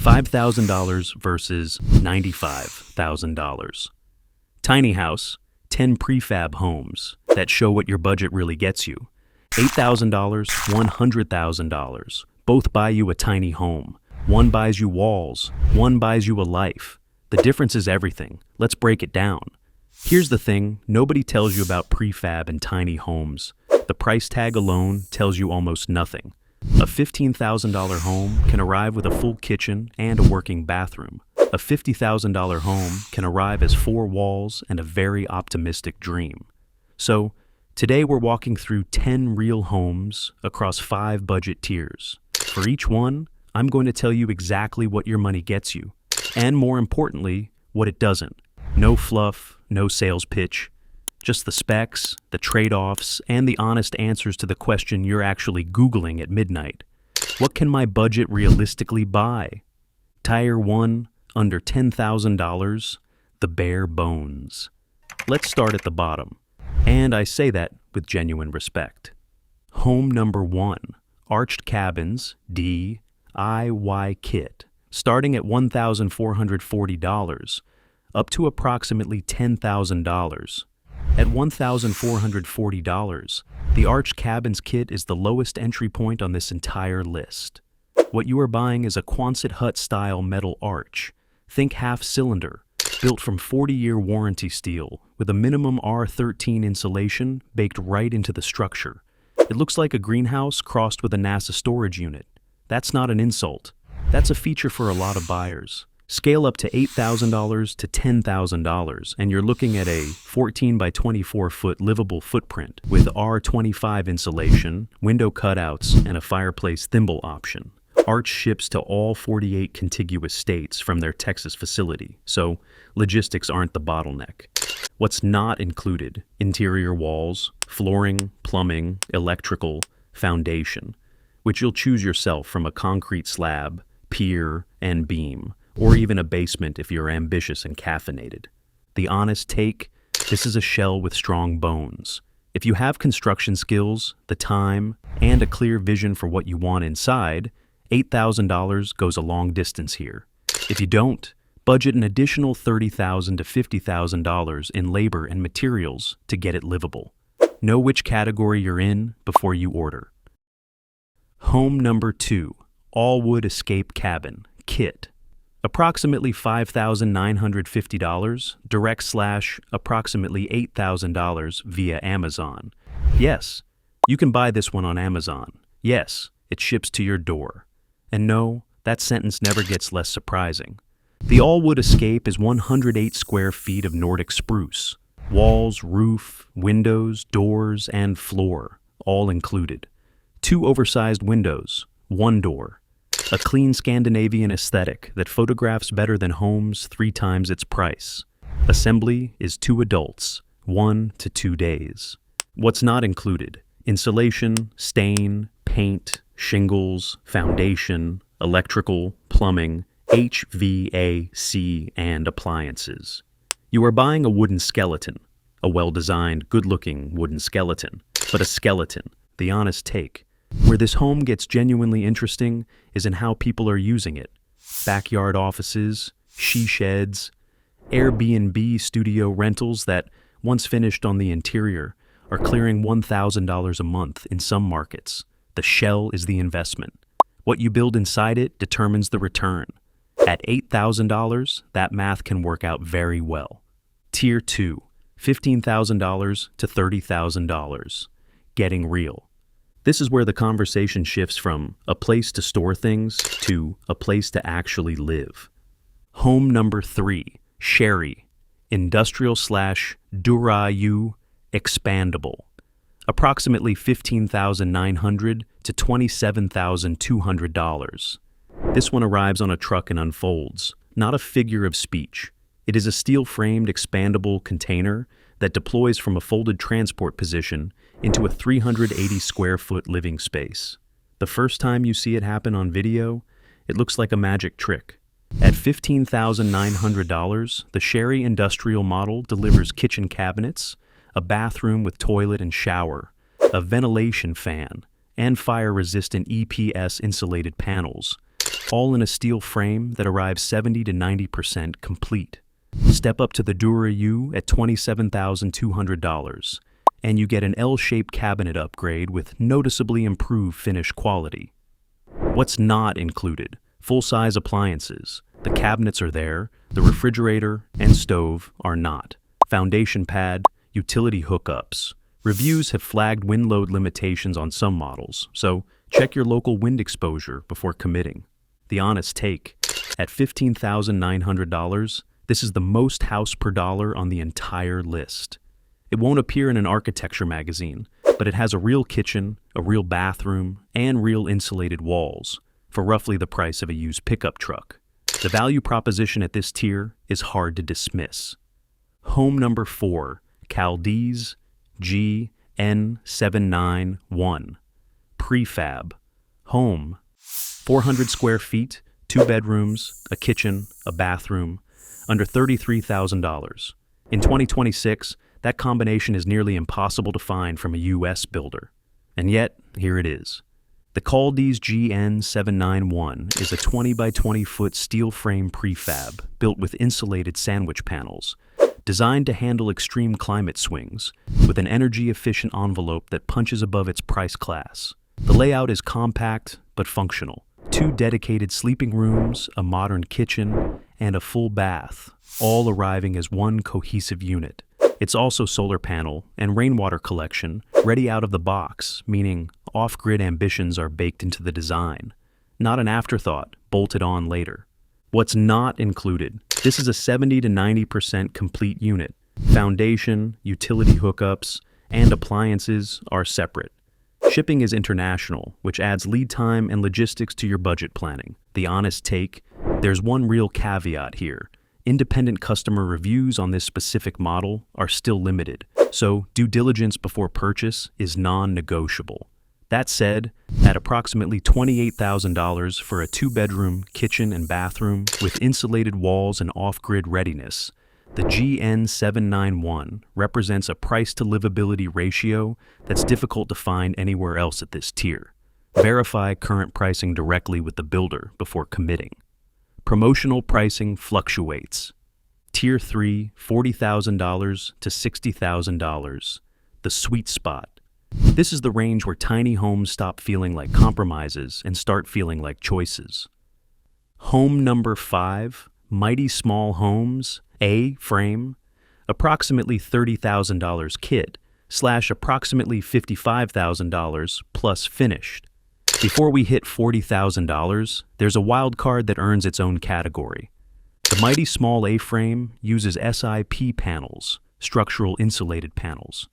$5,000 versus $95,000. Tiny house, 10 prefab homes that show what your budget really gets you. $8,000, $100,000. Both buy you a tiny home. One buys you walls, one buys you a life. The difference is everything. Let's break it down. Here's the thing, nobody tells you about prefab and tiny homes. The price tag alone tells you almost nothing. A $15,000 home can arrive with a full kitchen and a working bathroom. A $50,000 home can arrive as 4 walls and a very optimistic dream. So, today we're walking through 10 real homes across 5 budget tiers. For each one, I'm going to tell you exactly what your money gets you, and more importantly, what it doesn't. No fluff, no sales pitch, just the specs, the trade-offs, and the honest answers to the question you're actually Googling at midnight. What can my budget realistically buy? Tier 1, under $10,000, the bare bones. Let's start at the bottom, and I say that with genuine respect. Home number 1, arched cabins, DIY kit, starting at $1,440, up to approximately $10,000. At $1,440, the Arched Cabins kit is the lowest entry point on this entire list. What you are buying is a Quonset hut-style metal arch. Think half-cylinder, built from 40-year warranty steel, with a minimum R13 insulation baked right into the structure. It looks like a greenhouse crossed with a NASA storage unit. That's not an insult. That's a feature for a lot of buyers. Scale up to $8,000 to $10,000, and you're looking at a 14 by 24 foot livable footprint with R25 insulation, window cutouts, and a fireplace thimble option. Arch ships to all 48 contiguous states from their Texas facility, so logistics aren't the bottleneck. What's not included: interior walls, flooring, plumbing, electrical, foundation, which you'll choose yourself from a concrete slab, pier, and beam, or even a basement if you're ambitious and caffeinated. The honest take: this is a shell with strong bones. If you have construction skills, the time, and a clear vision for what you want inside, $8,000 goes a long distance here. If you don't, budget an additional $30,000 to $50,000 in labor and materials to get it livable. Know which category you're in before you order. Home number 2, all-wood escape cabin, kit. Approximately $5,950, direct / approximately $8,000 via Amazon. Yes, you can buy this one on Amazon. Yes, it ships to your door. And no, that sentence never gets less surprising. The all-wood escape is 108 square feet of Nordic spruce. Walls, roof, windows, doors, and floor, all included. 2 oversized windows, 1 door. A clean Scandinavian aesthetic that photographs better than homes 3 times its price. Assembly is 2 adults, 1 to 2 days. What's not included: insulation, stain, paint, shingles, foundation, electrical, plumbing, HVAC, and appliances. You are buying a wooden skeleton, a well-designed, good-looking wooden skeleton, but a skeleton, the honest take. Where this home gets genuinely interesting is in how people are using it. Backyard offices, she sheds, Airbnb studio rentals that, once finished on the interior, are clearing $1,000 a month in some markets. The shell is the investment. What you build inside it determines the return. At $8,000, that math can work out very well. Tier 2, $15,000 to $30,000. Getting real. This is where the conversation shifts from a place to store things to a place to actually live. Home number 3, Chery Industrial / Durayu expandable. Approximately $15,900 to $27,200. This one arrives on a truck and unfolds, not a figure of speech. It is a steel-framed expandable container that deploys from a folded transport position into a 380 square foot living space. The first time you see it happen on video, it looks like a magic trick. At $15,900, the Chery Industrial model delivers kitchen cabinets, a bathroom with toilet and shower, a ventilation fan, and fire-resistant EPS insulated panels, all in a steel frame that arrives 70 to 90% complete. Step up to the Dura U at $27,200, and you get an L-shaped cabinet upgrade with noticeably improved finish quality. What's not included? Full-size appliances. The cabinets are there, the refrigerator and stove are not. Foundation pad, utility hookups. Reviews have flagged wind load limitations on some models, so check your local wind exposure before committing. The honest take, at $15,900, this is the most house per dollar on the entire list. It won't appear in an architecture magazine, but it has a real kitchen, a real bathroom, and real insulated walls, for roughly the price of a used pickup truck. The value proposition at this tier is hard to dismiss. Home number 4, Kaldees GN-791. Prefab. Home. 400 square feet, 2 bedrooms, a kitchen, a bathroom, under $33,000. In 2026, that combination is nearly impossible to find from a U.S. builder. And yet, here it is. The Kaldees GN-791 is a 20 by 20 foot steel frame prefab built with insulated sandwich panels, designed to handle extreme climate swings, with an energy-efficient envelope that punches above its price class. The layout is compact but functional. 2 dedicated sleeping rooms, a modern kitchen, and a full bath, all arriving as one cohesive unit. It's also solar panel and rainwater collection ready out of the box, meaning off-grid ambitions are baked into the design, not an afterthought bolted on later. What's not included? This is a 70 to 90% complete unit. Foundation, utility hookups, and appliances are separate. Shipping is international, which adds lead time and logistics to your budget planning. The honest take, there's one real caveat here. Independent customer reviews on this specific model are still limited, so due diligence before purchase is non-negotiable. That said, at approximately $28,000 for a 2-bedroom kitchen and bathroom with insulated walls and off-grid readiness, the GN-791 represents a price-to-livability ratio that's difficult to find anywhere else at this tier. Verify current pricing directly with the builder before committing. Promotional pricing fluctuates. Tier 3, $40,000 to $60,000. The sweet spot. This is the range where tiny homes stop feeling like compromises and start feeling like choices. Home number 5, Mighty Small Homes, A-frame, approximately $30,000 kit, / approximately $55,000 plus finished. Before we hit $40,000, there's a wild card that earns its own category. The Mighty Small A-frame uses SIP panels, structural insulated panels,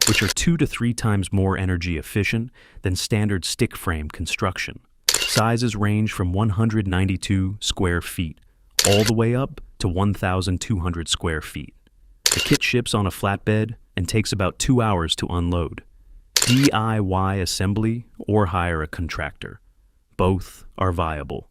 which are 2 to 3 times more energy efficient than standard stick frame construction. Sizes range from 192 square feet all the way up to 1,200 square feet. The kit ships on a flatbed and takes about 2 hours to unload. DIY assembly or hire a contractor. Both are viable.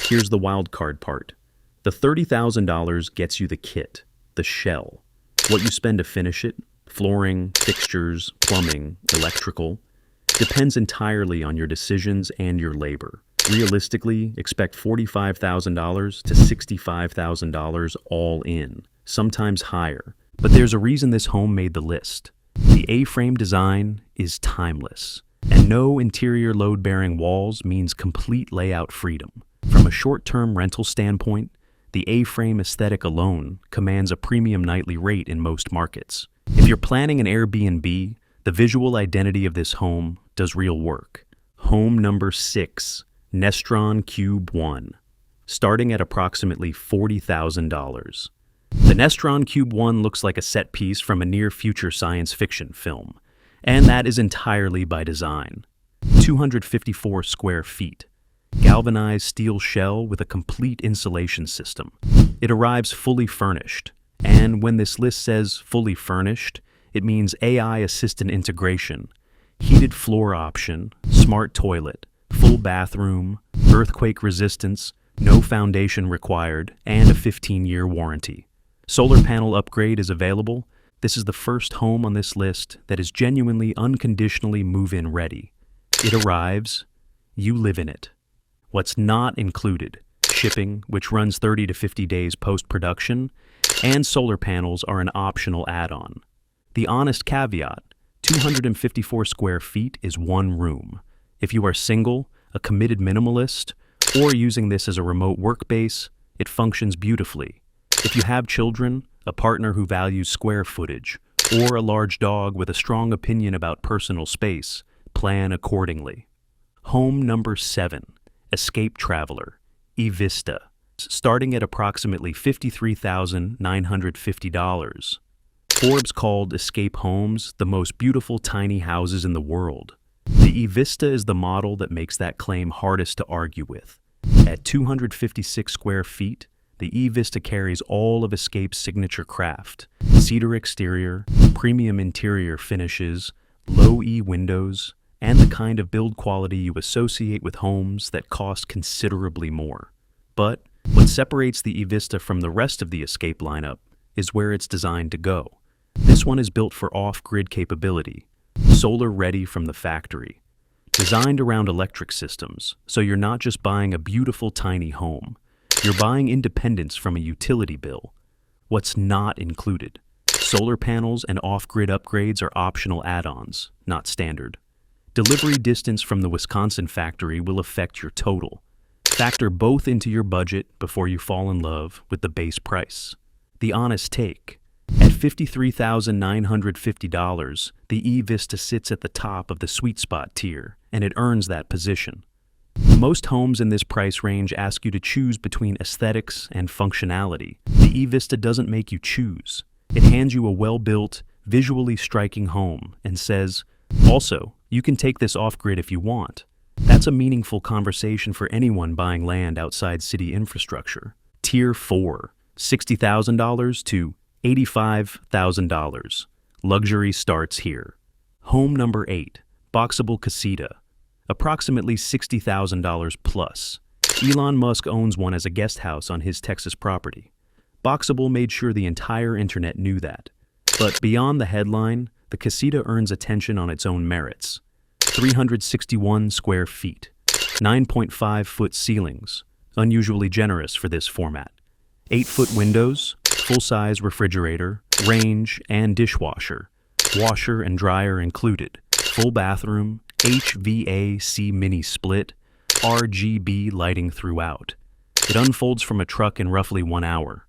Here's the wild card part. The $30,000 gets you the kit, the shell. What you spend to finish it, flooring, fixtures, plumbing, electrical, depends entirely on your decisions and your labor. Realistically, expect $45,000 to $65,000 all in, sometimes higher. But there's a reason this home made the list. The A-frame design is timeless, and no interior load-bearing walls means complete layout freedom. From a short-term rental standpoint, the A-frame aesthetic alone commands a premium nightly rate in most markets. If you're planning an Airbnb, the visual identity of this home does real work. Home number 6, Nestron Cube One, starting at approximately $40,000. The Nestron Cube One looks like a set piece from a near-future science fiction film, and that is entirely by design. 254 square feet, galvanized steel shell with a complete insulation system. It arrives fully furnished, and when this list says fully furnished, it means AI assistant integration, heated floor option, smart toilet, full bathroom, earthquake resistance, no foundation required, and a 15-year warranty. Solar panel upgrade is available. This is the first home on this list that is genuinely unconditionally move-in ready. It arrives, you live in it. What's not included: shipping, which runs 30 to 50 days post-production, and solar panels are an optional add-on. The honest caveat: 254 square feet is one room. If you are single, a committed minimalist, or using this as a remote work base, it functions beautifully. If you have children, a partner who values square footage, or a large dog with a strong opinion about personal space, plan accordingly. Home number 7, Escape Traveler, eVista, starting at approximately $53,950. Forbes called Escape Homes the most beautiful tiny houses in the world. The eVista is the model that makes that claim hardest to argue with. At 256 square feet, the eVista carries all of Escape's signature craft: cedar exterior, premium interior finishes, low E windows, and the kind of build quality you associate with homes that cost considerably more. But what separates the eVista from the rest of the Escape lineup is where it's designed to go. This one is built for off-grid capability, solar ready from the factory, designed around electric systems, so you're not just buying a beautiful tiny home, you're buying independence from a utility bill. What's not included: solar panels and off-grid upgrades are optional add-ons, not standard. Delivery distance from the Wisconsin factory will affect your total. Factor both into your budget before you fall in love with the base price. The honest take: at $53,950, the eVista sits at the top of the sweet spot tier, and it earns that position. Most homes in this price range ask you to choose between aesthetics and functionality. The eVista doesn't make you choose. It hands you a well-built, visually striking home and says, also, you can take this off-grid if you want. That's a meaningful conversation for anyone buying land outside city infrastructure. Tier 4, $60,000 to $85,000. Luxury starts here. Home number 8, Boxabl Casita, approximately $60,000 plus. Elon Musk owns one as a guest house on his Texas property. Boxabl made sure the entire internet knew that. But beyond the headline, the Casita earns attention on its own merits. 361 square feet, 9.5-foot ceilings, unusually generous for this format. 8-foot windows, full-size refrigerator, range, and dishwasher, washer and dryer included, full bathroom, HVAC mini split, RGB lighting throughout. It unfolds from a truck in roughly 1 hour.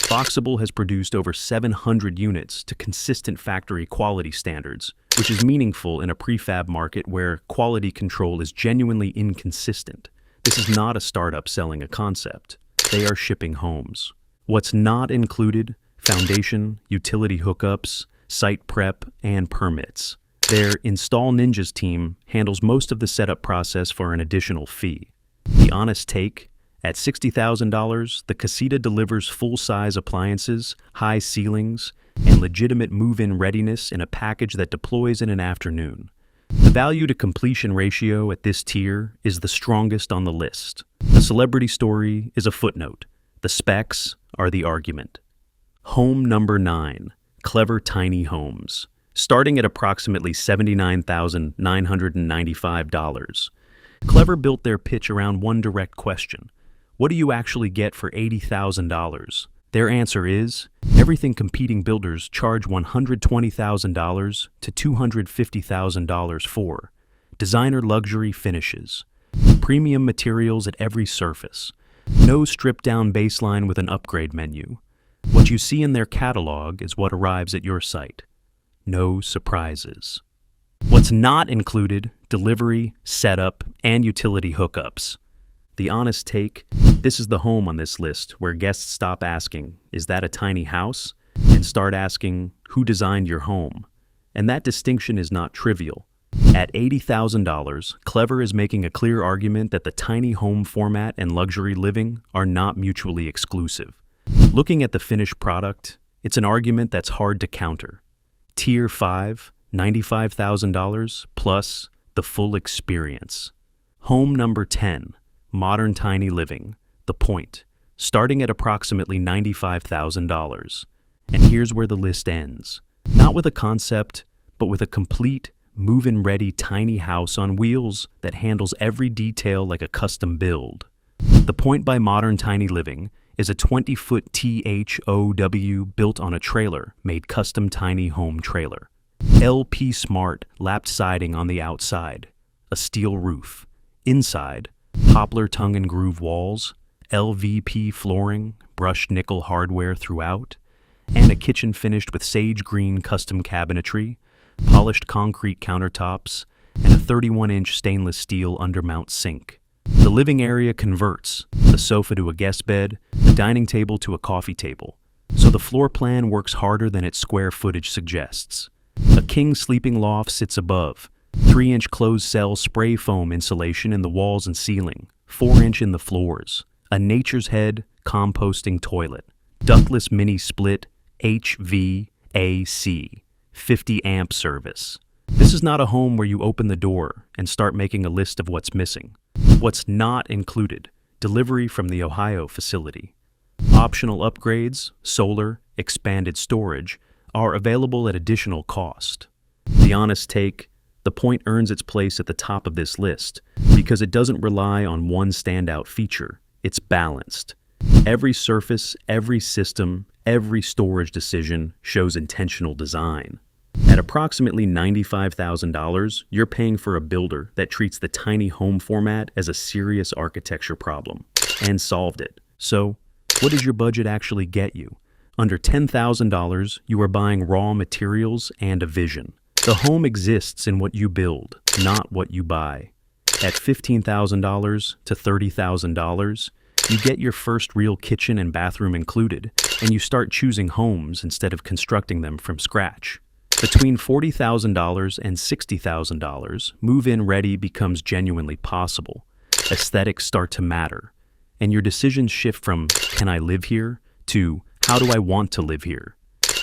Boxabl has produced over 700 units to consistent factory quality standards, which is meaningful in a prefab market where quality control is genuinely inconsistent. This is not a startup selling a concept. They are shipping homes. What's not included: foundation, utility hookups, site prep, and permits. Their Install Ninjas team handles most of the setup process for an additional fee. The honest take: at $60,000, the Casita delivers full-size appliances, high ceilings, and legitimate move-in readiness in a package that deploys in an afternoon. The value-to-completion ratio at this tier is the strongest on the list. The celebrity story is a footnote. The specs are the argument. Home number 9, Clever Tiny Homes, starting at approximately $79,995. Clever built their pitch around one direct question: what do you actually get for $80,000? Their answer is everything competing builders charge $120,000 to $250,000 for: designer luxury finishes, premium materials at every surface, no stripped-down baseline with an upgrade menu. What you see in their catalog is what arrives at your site. No surprises. What's not included: delivery, setup, and utility hookups. The honest take: this is the home on this list where guests stop asking, is that a tiny house? And start asking, who designed your home? And that distinction is not trivial. At $80,000, Clever is making a clear argument that the tiny home format and luxury living are not mutually exclusive. Looking at the finished product, it's an argument that's hard to counter. Tier 5, $95,000 plus the full experience. Home number 10, Modern Tiny Living, The Point, starting at approximately $95,000. And here's where the list ends. Not with a concept, but with a complete, move-in ready tiny house on wheels that handles every detail like a custom build. The Point by Modern Tiny Living is a 20-foot THOW built on a trailer made custom tiny home trailer. LP Smart lapped siding on the outside, a steel roof. Inside, poplar tongue and groove walls, LVP flooring, brushed nickel hardware throughout, and a kitchen finished with sage green custom cabinetry, polished concrete countertops, and a 31-inch stainless steel undermount sink. The living area converts, the sofa to a guest bed, the dining table to a coffee table, so the floor plan works harder than its square footage suggests. A king sleeping loft sits above, 3-inch closed cell spray foam insulation in the walls and ceiling, 4-inch in the floors, a Nature's Head composting toilet, ductless mini split HVAC, 50-amp service. This is not a home where you open the door and start making a list of what's missing. What's not included: delivery from the Ohio facility. Optional upgrades, solar, expanded storage, are available at additional cost. The honest take: the Point earns its place at the top of this list because it doesn't rely on one standout feature. It's balanced. Every surface, every system, every storage decision shows intentional design. At approximately $95,000, you're paying for a builder that treats the tiny home format as a serious architecture problem and solved it. So, what does your budget actually get you? Under $10,000, you are buying raw materials and a vision. The home exists in what you build, not what you buy. At $15,000 to $30,000, you get your first real kitchen and bathroom included, and you start choosing homes instead of constructing them from scratch. Between $40,000 and $60,000, move-in ready becomes genuinely possible. Aesthetics start to matter, and your decisions shift from "can I live here?" to "how do I want to live here?"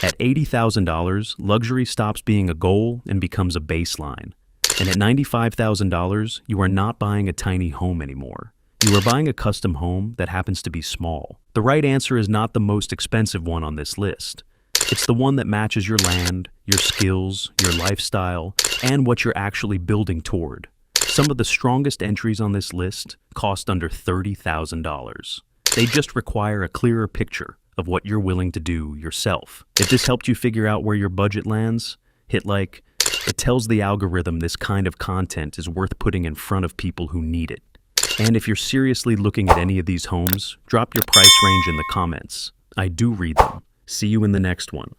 At $80,000, luxury stops being a goal and becomes a baseline. And at $95,000, you are not buying a tiny home anymore. You are buying a custom home that happens to be small. The right answer is not the most expensive one on this list. It's the one that matches your land, your skills, your lifestyle, and what you're actually building toward. Some of the strongest entries on this list cost under $30,000. They just require a clearer picture of what you're willing to do yourself. If this helped you figure out where your budget lands, hit like. It tells the algorithm this kind of content is worth putting in front of people who need it. And if you're seriously looking at any of these homes, drop your price range in the comments. I do read them. See you in the next one.